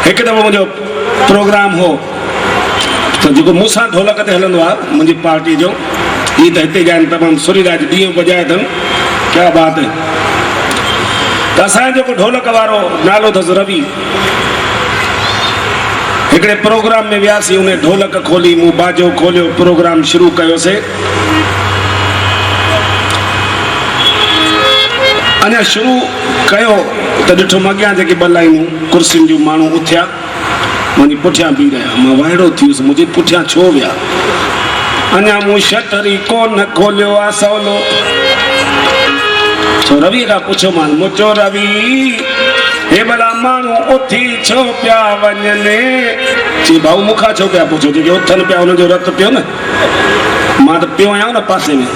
एक दफ़ो मुझे प्रोग्राम हो तो जो मूसा ढोलक ते हलंदो आहे मुझी पार्टी जो ये तो हिते जान तमाम सुरीराज ॾींहुं बजाए अथनि क्या बात है। तो असांजो ढोलक वारो नालो अथसि रवि। हिकिड़े प्रोग्राम में वियासीं, उन्हें ढोलक खोली, मूं बाजो खोलियो, प्रोग्राम शुरू कयोसीं। अञा शुरू कयो तो ॾिठो अॻियां जेके ॿ लाइनूं कुर्सियुनि जूं माण्हू उथिया, वञी पुठियां बीह रहिया। मां वाइड़ो थी वियुसि, मुंहिंजे पुठियां छो विया। अञा मूं शटर ई कोन खोलियो आहे सवलो। छो रवि खां पुछो मान, मुचो रवि हे भला माण्हू उथी छो पिया वञनि? चई भाऊ मूंखां छो पिया पुछो, जेके उथनि पिया हुनजो रत पियो न, मां त पियो आहियां न पासे में।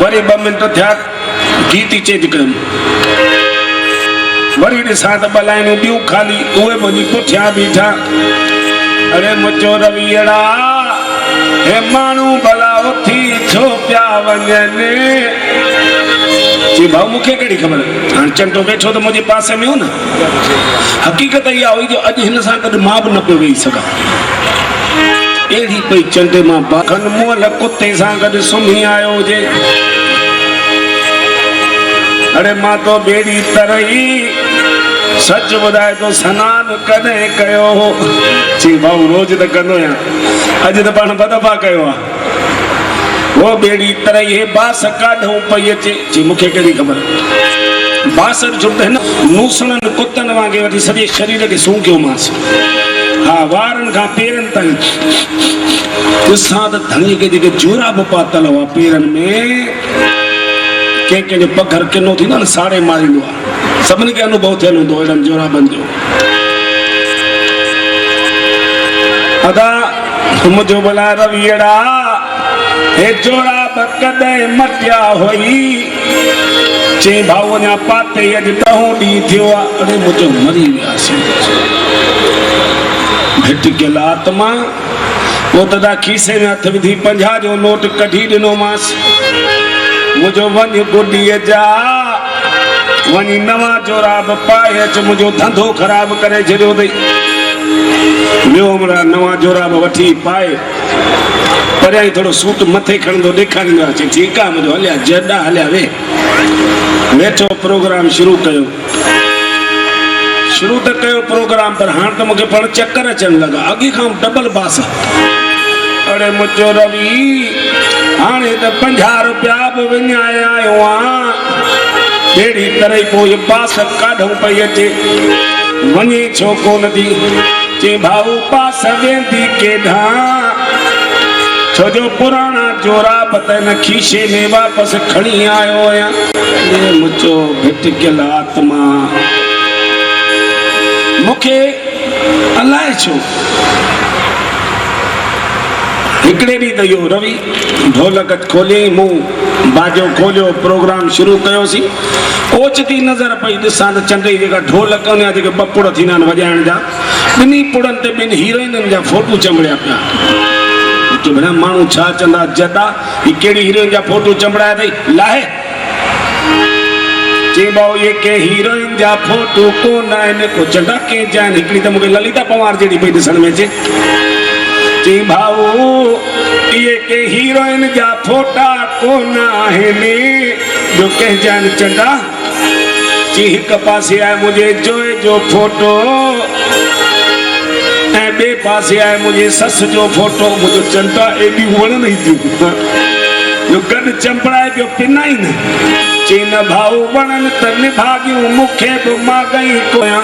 वरी 2 मिंट थिया, गीत चेंज कयुमि, वरी ॾिसां त 2 लाइनूं ॿियूं खाली, उहे वञी पुठियां बीठा। अरे मुचो रविड़ा हे माण्हू भला उथी छो पिया वञनि? चई भाऊ मूंखे कहिड़ी ख़बर, हाणे चंडो वेठो त मुंहिंजे पासे में हो न। हक़ीक़त इहा हुई जो अॼु हिन सां गॾु मां बि न पियो वेही सघां। अहिड़ी पई चंडे मां बाखन मुअल कुते सां गॾु सुम्ही आयो हुजे। अरे मां तो बेड़ी तरही सच ॿुधाए तो सनानु कॾहिं कयो हो? चई भाऊ रोज़ त कंदो आहियां, अॼु त पाण 2 दफ़ा कयो आहे। वो बेड़ी तरही हे बास काढूं पई अचे। चई मूंखे कहिड़ी ख़बर, बास जो त हिन मूसणनि कुतनि वांगुरु वठी सॼे शरीर खे सूंघियोमांसि। हाँ, वारनि खां पेरनि ताईं ॾिसां त धणीअ खे जेके जोराब पातल हुआ पेरनि में, कंहिं पघर किनो थींदो न साड़े मारींदो आहे, सभिनी खे अनुभव थियल हूंदो अहिड़नि जोराबनि जो। अदा मुंहिंजो भला रविड़ा हे जोराब कॾहिं मटिया हुई? चई भाऊ अञा पाते अॼु 10 ॾींहं थियो आहे। अरे मुंहिंजो मरी वियासीं भिट कियल आत्मा। पोइ तदा खीसे में हथ विधी 50 जो नोट कढी ॾिनोमांसि। मुझो वञ गुॾीअ जा वञी नवा जोराब पाए अच, मुंहिंजो धंधो ख़राब करे छॾियो अथई। ॿियो हमरा नवा जोराब वठी पाए, परियां ई थोरो सूट मथे खणंदो ॾेखारींदो आहे। चई ठीकु आहे मुंहिंजो, हलिया जॾा हलिया वे। वेठो प्रोग्राम शुरू कयो। शुरू त कयो प्रोग्राम, पर हाणे त मूंखे पाण चक्कर अचणु लॻा, अॻे खां डबल बास। अरे मुंहिंजो रवि हाणे त 50 रुपया बि विञाए आयो आहियां। अहिड़ी तरह पोइ बास काढूं पई अचे, वञे छो कोन थी? चई भाऊ बास वेंदी केॾां? छो जो पुराणा जोराब त हिन खीसे में वापसि खणी आयो आहियां। मुंहिंजो भिट कियल आत्मा, मूंखे अलाए छो हिकिड़े ॾींहुं त इहो रवि ढोलक खोलियईं, मूं बाजो खोलियो, प्रोग्राम शुरू कयोसीं। ओचिती नज़र पई ॾिसां त चंड जी जेका ढोलक हुनजा जेके 2 पुड़ थींदा आहिनि वॼाइण जा, 2 पुड़नि ते 2 हीरोइननि जा फोटू चंबड़िया पिया। भला माण्हू छा चवंदा, जदा ही कहिड़ी हीरोइन जा फोटू चंबड़ाया अथई, लाहे। चई भाऊ ये के हीरोइन जा फोटू कोन आहिनि, को चंडा कंहिं जा आहिनि। हिकिड़ी त मूंखे ललिता पवार जहिड़ी पई ॾिसण में अचे। चई भाऊ ये के हीरोइन जा फोटा कोन आहिनि, जो कंहिं जा आहिनि चंडा? चई हिकु पासे आहे मुंहिंजे जोए जो फोटो ऐं ॿिए पासे आहे मुंहिंजे सस जो फोटो। मुंहिंजो चंडा एॾियूं वणनि ई थियूं जो गॾु चंपड़ाए पियो पिनाई न। चई न भाऊ वणनि त निभागियूं मूंखे बि मां गई कोयां।